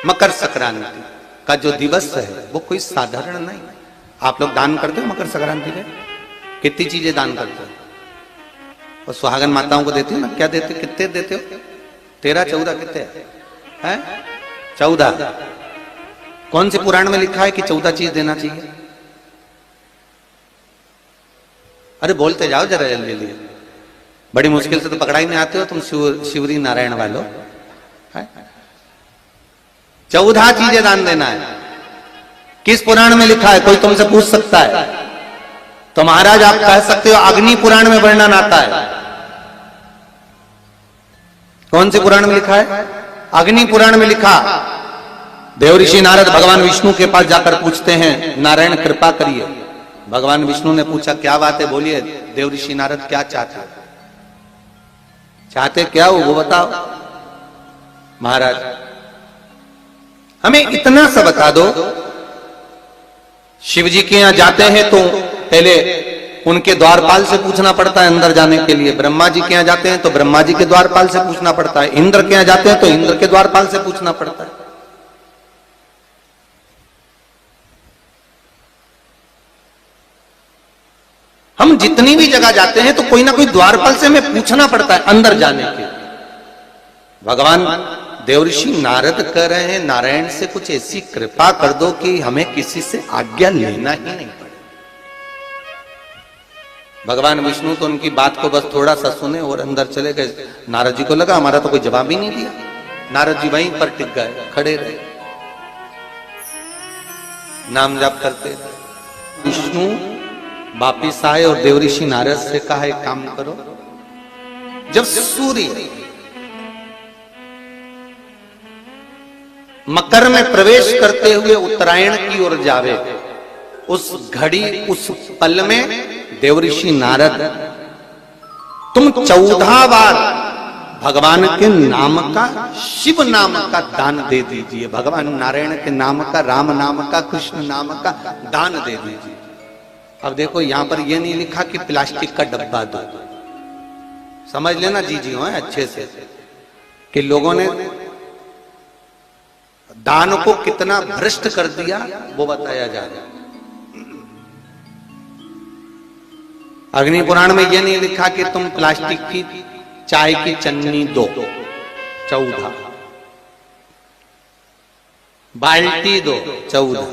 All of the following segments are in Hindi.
मकर संक्रांति का जो दिवस है वो कोई साधारण नहीं। आप लोग दान करते हो मकर संक्रांति में? कितनी चीजें दान करते हो? और सुहागन माताओं को देते हो ना? क्या देते, कितने देते हो? 13 14 कितने हैं? 14। कौन से पुराण में लिखा है कि 14 चीज देना चाहिए? अरे बोलते जाओ जरा जल्दी जल्दी, बड़ी मुश्किल से तो पकड़ा ही नहीं आते हो तुम शिवरी नारायण वालों। 14 चीजें दान देना है। किस पुराण में लिखा है? कोई तुमसे पूछ सकता है तो महाराज आप कह सकते हो अग्नि पुराण में वर्णन आता है। कौन से पुराण में लिखा है? अग्नि पुराण में लिखा। देव ऋषि नारद भगवान विष्णु के पास जाकर पूछते हैं, नारायण कृपा करिए। भगवान विष्णु ने पूछा क्या बात है, बोलिए। देव ऋषि नारद क्या चाहते, चाहते क्या हो वो बताओ महाराज, हमें इतना सा बता दो। शिव जी के यहां जाते हैं तो पहले उनके द्वारपाल से पूछना पड़ता है अंदर जाने के लिए। ब्रह्मा जी के यहां जाते हैं तो ब्रह्मा जी के द्वारपाल से पूछना पड़ता है। इंद्र के यहां जाते हैं तो इंद्र के द्वारपाल से पूछना पड़ता है। हम जितनी भी जगह जाते हैं तो कोई ना कोई द्वारपाल से हमें पूछना पड़ता है अंदर जाने के। भगवान देवऋषि नारद कह रहे हैं नारायण से कुछ ऐसी कृपा कर दो कि हमें किसी से आज्ञा लेना ही नहीं पड़े। भगवान विष्णु तो उनकी बात को बस थोड़ा सा सुने और अंदर चले गए। नारद जी को लगा हमारा तो कोई जवाब ही नहीं दिया। नारद जी वहीं पर टिक गए, खड़े रहे, नाम जाप करते। विष्णु वापिस आए और देवऋषि नारद से कहा एक काम करो, जब सूर्य मकर में प्रवेश करते हुए उत्तरायण की ओर जावे, उस घड़ी उस पल में देवऋषि नारद तुम 14 बार भगवान के नाम का, शिव नाम का दान दे दीजिए। भगवान नारायण के नाम का, राम नाम का, कृष्ण नाम का दान दे दीजिए। अब देखो यहां पर यह नहीं लिखा कि प्लास्टिक का डब्बा दो। समझ लेना जी हो अच्छे से कि लोगों ने दान को कितना भ्रष्ट कर दिया वो बताया जा रहा है। अग्नि पुराण में यह नहीं लिखा कि तुम प्लास्टिक की चाय की चन्नी दो 14, बाल्टी दो 14,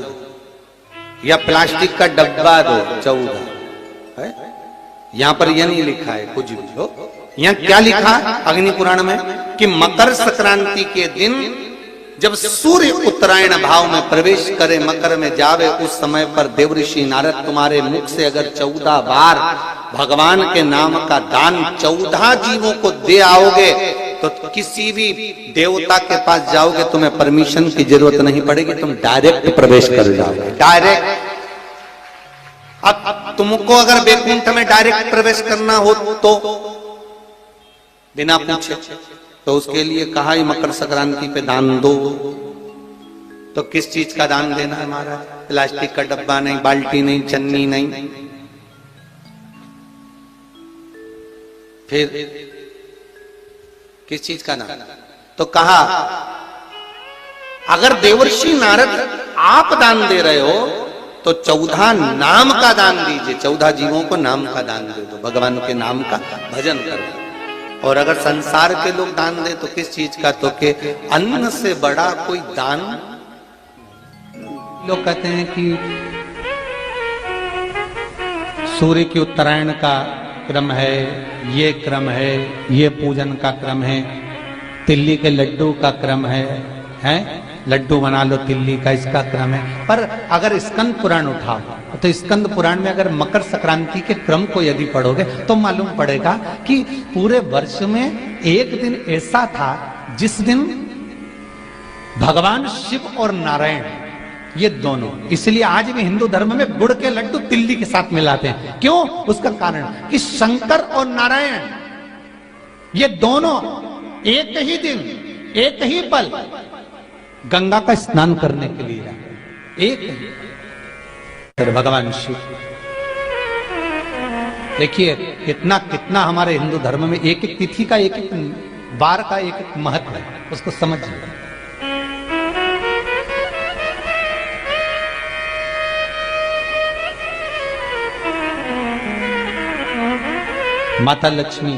या प्लास्टिक का डब्बा दो 14। यहां पर यह नहीं लिखा है कुछ भी हो। यहां क्या लिखा अग्नि पुराण में कि मकर संक्रांति के दिन जब सूर्य उत्तरायण भाव में प्रवेश करे, मकर में जावे, उस समय पर देवऋषि नारद तुम्हारे मुख से अगर 14 बार भगवान के नाम का दान 14 जीवों को दे आओगे तो किसी भी देवता के पास जाओगे, तुम्हें परमिशन की जरूरत नहीं पड़ेगी, तुम डायरेक्ट प्रवेश कर जाओगे। डायरेक्ट। अब तुमको अगर वैकुंठ में डायरेक्ट प्रवेश करना हो तो बिना पूछे, तो उसके लिए कहा ही मकर संक्रांति पे दान दो। तो किस चीज का दान देना है महाराज? प्लास्टिक का डब्बा नहीं, बाल्टी नहीं, चन्नी नहीं, फिर किस चीज का नाम? तो कहा अगर देवर्षि नारद आप दान दे रहे हो तो 14 नाम का दान दीजिए। 14 जीवों को नाम का दान दे दो, भगवान के नाम का भजन करो। और अगर संसार के लोग दान दे तो किस चीज का? तो के अन्न से बड़ा कोई दान। लोग कहते हैं कि सूर्य की उत्तरायण का क्रम है, ये क्रम है, ये पूजन का क्रम है, तिल्ली के लड्डू का क्रम है, लड्डू बना लो तिल्ली का, इसका क्रम है। पर अगर स्कंद पुराण उठाओ तो स्कंद पुराण में अगर मकर संक्रांति के क्रम को यदि पढ़ोगे तो मालूम पड़ेगा कि पूरे वर्ष में एक दिन ऐसा था जिस दिन भगवान शिव और नारायण ये दोनों, इसलिए आज भी हिंदू धर्म में गुड़ के लड्डू तिल्ली के साथ मिलाते हैं। क्यों? उसका कारण कि शंकर और नारायण ये दोनों एक ही दिन, एक ही पल गंगा का स्नान करने के लिए एक ही। फिर भगवान शिव, देखिए कितना कितना हमारे हिंदू धर्म में एक एक तिथि का, एक एक बार का एक एक महत्व है, उसको समझिए। माता लक्ष्मी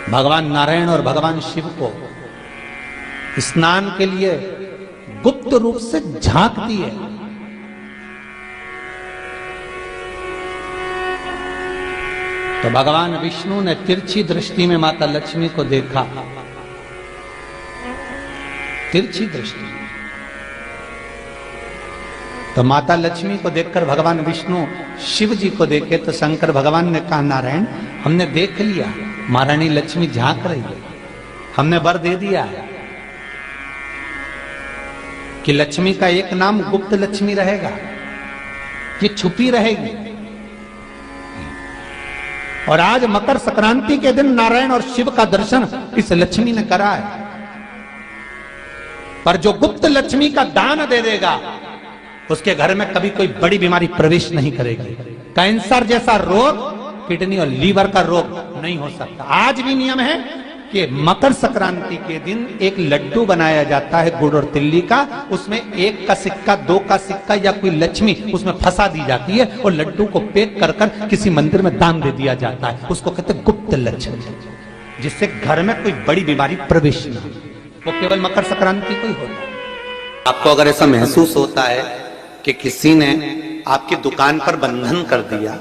भगवान नारायण और भगवान शिव को स्नान के लिए गुप्त रूप से झांकती है। तो भगवान विष्णु ने तिरछी दृष्टि में माता लक्ष्मी को देखा, तिरछी दृष्टि। तो माता लक्ष्मी को देखकर भगवान विष्णु शिव जी को देखे तो शंकर भगवान ने कहा, नारायण हमने देख लिया, महारानी लक्ष्मी झांक रही है, हमने वर दे दिया है कि लक्ष्मी का एक नाम गुप्त लक्ष्मी रहेगा, ये छुपी रहेगी। और आज मकर संक्रांति के दिन नारायण और शिव का दर्शन इस लक्ष्मी ने करा है। पर जो गुप्त लक्ष्मी का दान दे देगा उसके घर में कभी कोई बड़ी बीमारी प्रवेश नहीं करेगी। कैंसर जैसा रोग, किडनी और लीवर का रोग नहीं हो सकता। आज भी नियम है कि मकर संक्रांति के दिन एक लड्डू बनाया जाता है गुड़ और तिल्ली का, उसमें 1 का सिक्का, 2 का सिक्का या कोई लक्ष्मी उसमें फंसा दी जाती है और लड्डू को पैक कर कर किसी मंदिर में दान दे दिया जाता है। उसको कहते हैं गुप्त लक्ष्मी, जिससे घर में कोई बड़ी बीमारी प्रवेश न हो। वो केवल मकर संक्रांति को ही होता है। आपको अगर ऐसा महसूस होता है कि किसी ने आपकी दुकान पर बंधन कर दिया,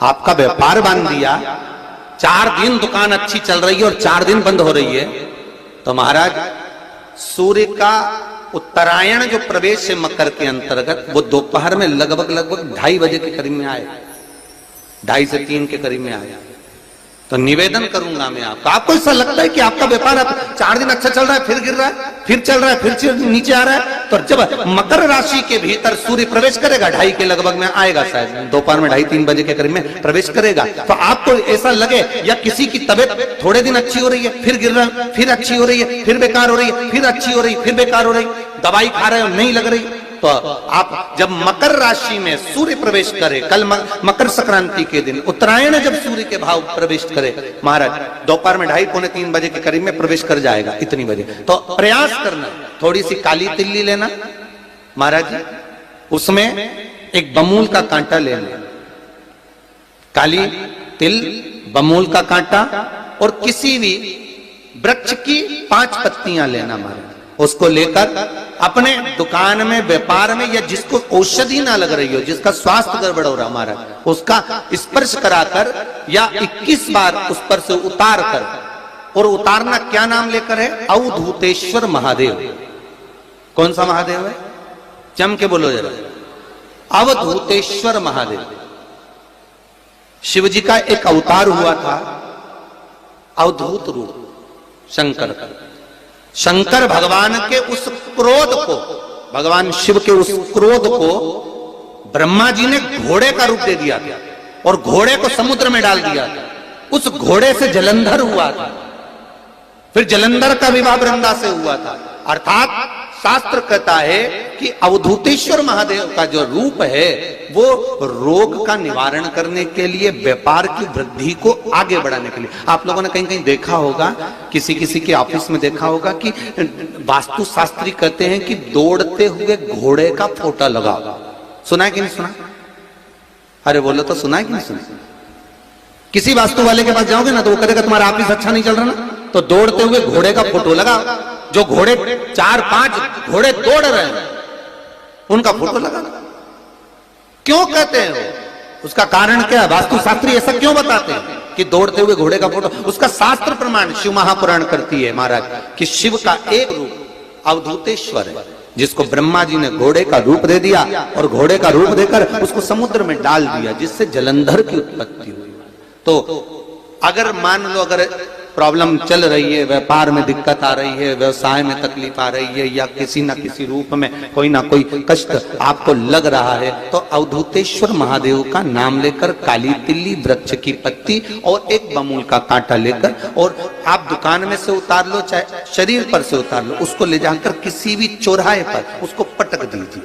आपका व्यापार बांध दिया, 4 दिन दुकान अच्छी चल रही है और 4 दिन बंद हो रही है, तो महाराज सूर्य का उत्तरायण जो प्रवेश है मकर के अंतर्गत, वो दोपहर में लगभग 2:30 बजे के करीब में आए, 2:30 से 3 के करीब में आए। तो निवेदन करूंगा मैं आपको ऐसा लगता है कि आपका व्यापार 4 दिन अच्छा चल रहा है, फिर गिर रहा है, फिर चल रहा है, फिर नीचे आ रहा है, तो जब मकर राशि के भीतर सूर्य प्रवेश करेगा 2:30 के लगभग में आएगा, शायद दोपहर में 2:30-3 बजे के करीब में प्रवेश करेगा, तो आपको ऐसा लगे या किसी की तबियत थोड़े दिन अच्छी हो रही है, फिर गिर रहा है, फिर अच्छी हो रही है, फिर बेकार हो रही है, फिर अच्छी हो रही है, फिर बेकार हो रही, दवाई खा रहे हो नहीं लग रही, तो आप जब मकर राशि में सूर्य प्रवेश करे, कल मकर संक्रांति के दिन उत्तरायण जब सूर्य के भाव प्रवेश करे महाराज, दोपहर में 2:30-3 बजे के करीब में प्रवेश कर जाएगा, इतनी बजे, तो प्रयास करना थोड़ी सी काली तिल्ली लेना महाराज जी, उसमें एक बमूल का कांटा लेना, काली तिल, बमूल का कांटा और किसी भी वृक्ष की 5 पत्तियां लेना महाराज, उसको लेकर अपने दुकान में, व्यापार में, या जिसको औषधि ना लग रही हो, जिसका स्वास्थ्य गड़बड़ हो रहा हमारा, उसका स्पर्श कराकर या 21 बार उस पर से उतार कर, और उतारना क्या नाम लेकर है? अवधूतेश्वर महादेव। कौन सा महादेव है? जम के बोलो जरा, अवधूतेश्वर महादेव। शिव जी का एक अवतार हुआ था, अवधूत रूप शंकर का। शंकर भगवान के उस क्रोध को, भगवान शिव के उस क्रोध को ब्रह्मा जी ने घोड़े का रूप दे दिया था और घोड़े को समुद्र में डाल दिया था। उस घोड़े से जलंधर हुआ था, फिर जलंधर का विवाह वृंदा से हुआ था। अर्थात शास्त्र कहता है कि अवधूतेश्वर महादेव का जो रूप है वो रोग का निवारण करने के लिए, व्यापार की वृद्धि को आगे बढ़ाने के लिए। आप लोगों ने कहीं कहीं देखा होगा, किसी किसी के ऑफिस में देखा होगा कि वास्तु शास्त्री कहते हैं कि दौड़ते हुए घोड़े का फोटो लगाओ। सुना है कि नहीं सुना? अरे बोलो तो सुना है कि नहीं सुना? किसी वास्तु वाले के पास जाओगे ना तो वो कहेगा तुम्हारा ऑफिस अच्छा नहीं चल रहा ना, तो दौड़ते हुए घोड़े का फोटो लगाओ। जो घोड़े 4-5 घोड़े दौड़ रहे हैं उनका फोटो लगाना। क्यों कहते हैं वो? उसका कारण क्या है? वास्तु शास्त्री ऐसा क्यों बताते हैं कि दौड़ते हुए घोड़े का फोटो? उसका शास्त्र प्रमाण शिव महापुराण करती है महाराज कि शिव का एक रूप अवधूतेश्वर है, जिसको ब्रह्मा जी ने घोड़े का रूप दे दिया और घोड़े का रूप देकर उसको समुद्र में डाल दिया, जिससे जलंधर की उत्पत्ति हुई। तो अगर मान लो अगर प्रॉब्लम चल रही है, व्यापार में दिक्कत आ रही है, व्यवसाय में तकलीफ आ रही है, या किसी ना किसी रूप में कोई ना कोई कष्ट आपको लग रहा है, तो अवधूतेश्वर महादेव का नाम लेकर काली तिल्ली, वृक्ष की पत्ती और एक बमूल का कांटा लेकर, और आप दुकान में से उतार लो चाहे शरीर पर से उतार लो, उसको ले जाकर किसी भी चौराहे पर उसको पटक दीजिए।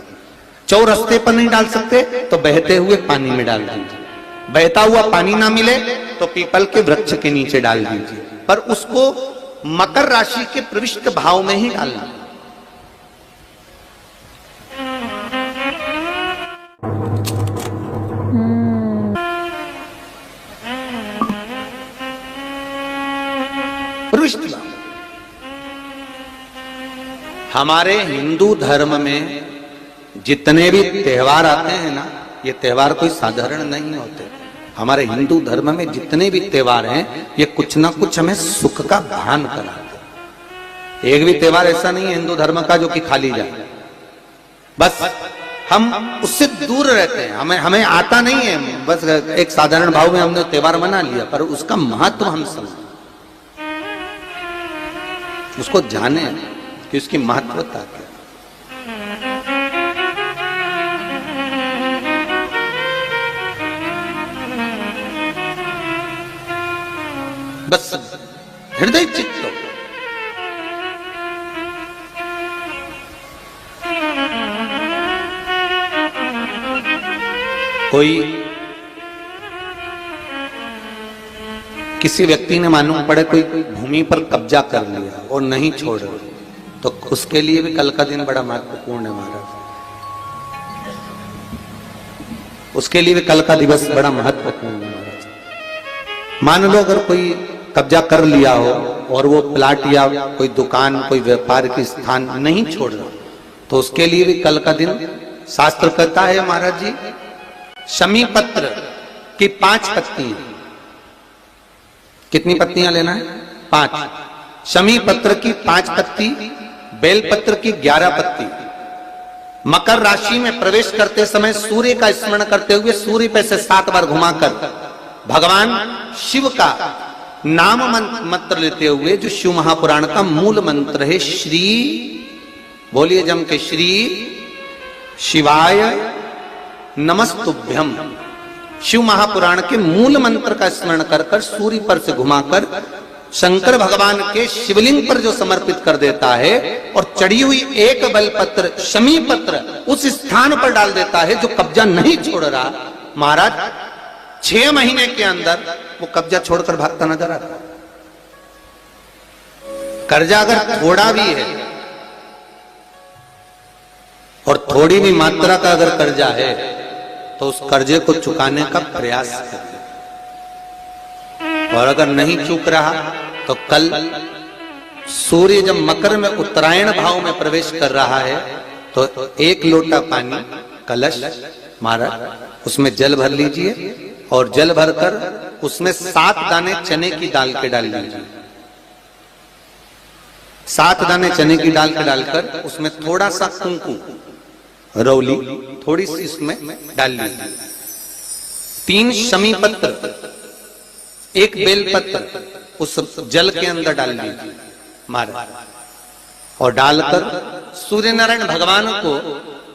चौरस्ते पर नहीं डाल सकते तो बहते हुए पानी में डाल दीजिए। बहता हुआ पानी ना मिले तो पीपल के वृक्ष के नीचे डाल दीजिए, पर उसको मकर राशि के प्रविष्ट भाव में ही डालना। हमारे हिंदू धर्म में जितने भी त्योहार आते हैं ना, ये त्योहार कोई साधारण नहीं होते। हमारे हिंदू धर्म में जितने भी त्योहार हैं, ये कुछ ना कुछ हमें सुख का भान कराते। एक भी त्योहार ऐसा नहीं है हिंदू धर्म का जो कि खाली जाए। बस हम उससे दूर रहते हैं, हमें आता नहीं है। बस एक साधारण भाव में हमने त्योहार मना लिया, पर उसका महत्व हम समझें, उसको जाने कि उसकी महत्वता क्या। बस हृदय चित्त हो। कोई किसी व्यक्ति ने मालूम पड़े कोई भूमि पर कब्जा कर लिया और नहीं छोड़ रहे, तो उसके लिए भी कल का दिन बड़ा महत्वपूर्ण है महाराज। उसके लिए भी कल का दिवस बड़ा महत्वपूर्ण है महाराज। मान लो अगर कोई कब्जा कर लिया हो और वो प्लाट या कोई दुकान, कोई व्यापार की स्थान नहीं छोड़ रहा, तो उसके लिए भी कल का दिन शास्त्र कहता है महाराज जी, शमी पत्र की 5 पत्तियां। कितनी पत्तियां लेना है? 5। शमी पत्र की 5 पत्ती, बेल पत्र की 11 पत्ती। मकर राशि में प्रवेश करते समय सूर्य का स्मरण करते हुए सूर्य पे से 7 बार घुमाकर भगवान शिव का नाम मंत्र लेते हुए, जो शिव महापुराण का मूल मंत्र है, श्री, बोलिए जम के, श्री शिवाय नमस्तुभ्यम। शिव महापुराण के मूल मंत्र का स्मरण कर कर सूर्य पर से घुमाकर शंकर भगवान के शिवलिंग पर जो समर्पित कर देता है, और चढ़ी हुई एक बेलपत्र शमी पत्र उस स्थान पर डाल देता है जो कब्जा नहीं छोड़ रहा, महाराज 6 महीने के अंदर वो कब्जा छोड़कर भागता नजर आता। कर्जा अगर थोड़ा भी है और थोड़ी भी मात्रा का अगर कर्जा है, तो उस कर्जे को चुकाने का प्रयास करें। और अगर नहीं चूक रहा, तो कल सूर्य जब मकर में उत्तरायण भाव में प्रवेश कर रहा है, तो 1 लोटा पानी कलश महाराज उसमें जल भर लीजिए, और जल भरकर उसमें 7 दाने चने की दाल के डाल लीजिए। 7 दाने चने की दाल के डालकर उसमें थोड़ा सा कुंकुम, रौली थोड़ी सी इसमें डाल लीजिए। 3 शमी पत्र, 1 बेल पत्र उस जल के अंदर डाल लीजिए महाराज, और डालकर सूर्य नारायण भगवान को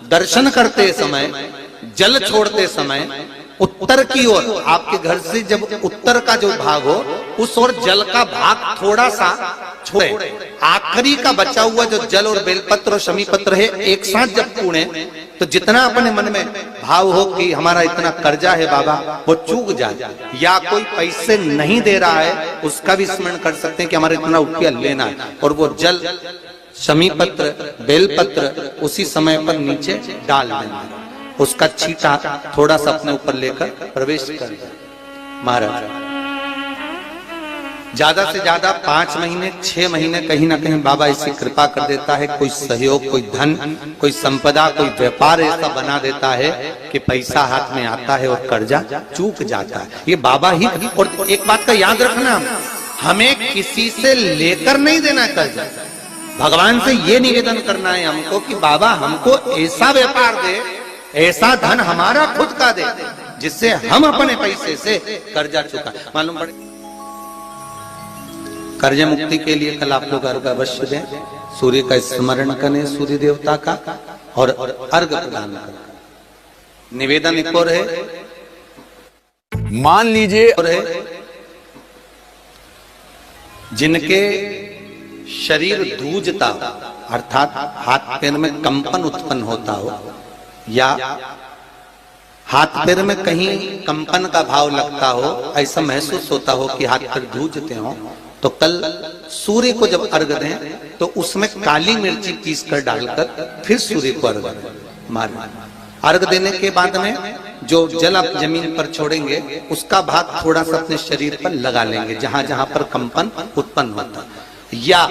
दर्शन करते समय, जल छोड़ते समय उत्तर की ओर, आपके घर से जब उत्तर का जो भाग हो उस ओर जल का भाग थोड़ा सा छोड़े। आखिरी का बचा हुआ जो जल और बेलपत्र और शमी पत्र है, एक साथ जब पूणे, तो जितना अपने मन में भाव हो कि हमारा इतना कर्जा है बाबा, वो चूक जाए, या कोई पैसे नहीं दे रहा है उसका भी स्मरण कर सकते हैं कि हमारा इतना रुपया लेना है, और वो जल शमी पत्र बेलपत्र उसी समय पर नीचे डाल देना, उसका छींटा थोड़ा सा अपने ऊपर लेकर प्रवेश कर दे महाराज। ज्यादा से ज्यादा 5 महीने 6 महीने कहीं ना कहीं बाबा ऐसी कृपा कर देता है, कोई सहयोग, कोई धन, कोई संपदा, कोई व्यापार ऐसा बना देता है कि पैसा हाथ में आता है और कर्जा चूक जाता है। ये बाबा ही। और एक बात का याद रखना, हमें किसी से लेकर नहीं देना कर्जा, भगवान से ये निवेदन करना है हमको कि बाबा हमको ऐसा व्यापार दे, ऐसा धन हमारा खुद का दे, जिससे हम अपने पैसे से कर्जा चुका। मालूम पड़े कर्ज मुक्ति के लिए कल आप लोग अर्घ अवश्य दें, सूर्य का स्मरण करें, सूर्य देवता का, और अर्घ प्रदान करें। निवेदन एक और है, मान लीजिए और है जिनके शरीर धूजता हो, अर्थात हाथ पैर में कंपन उत्पन्न होता हो, या हाथ पैर में कहीं कंपन का भाव लगता हो, ऐसा महसूस होता हो कि हाथ पैर धूजते हो, तो कल सूर्य को जब अर्घ दें तो उसमें काली मिर्ची पीस कर डालकर फिर सूर्य को अर्घ मारें। अर्घ देने के बाद में जो जल आप जमीन पर छोड़ेंगे उसका भाग थोड़ा सा अपने शरीर पर लगा लेंगे, जहां जहां पर कंपन उत्पन्न होता। या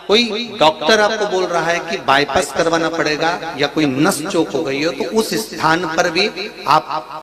कोई डॉक्टर आपको बोल रहा है कि बाईपास करवाना पड़ेगा या कोई नस चोक हो गई हो, तो उस स्थान पर भी आप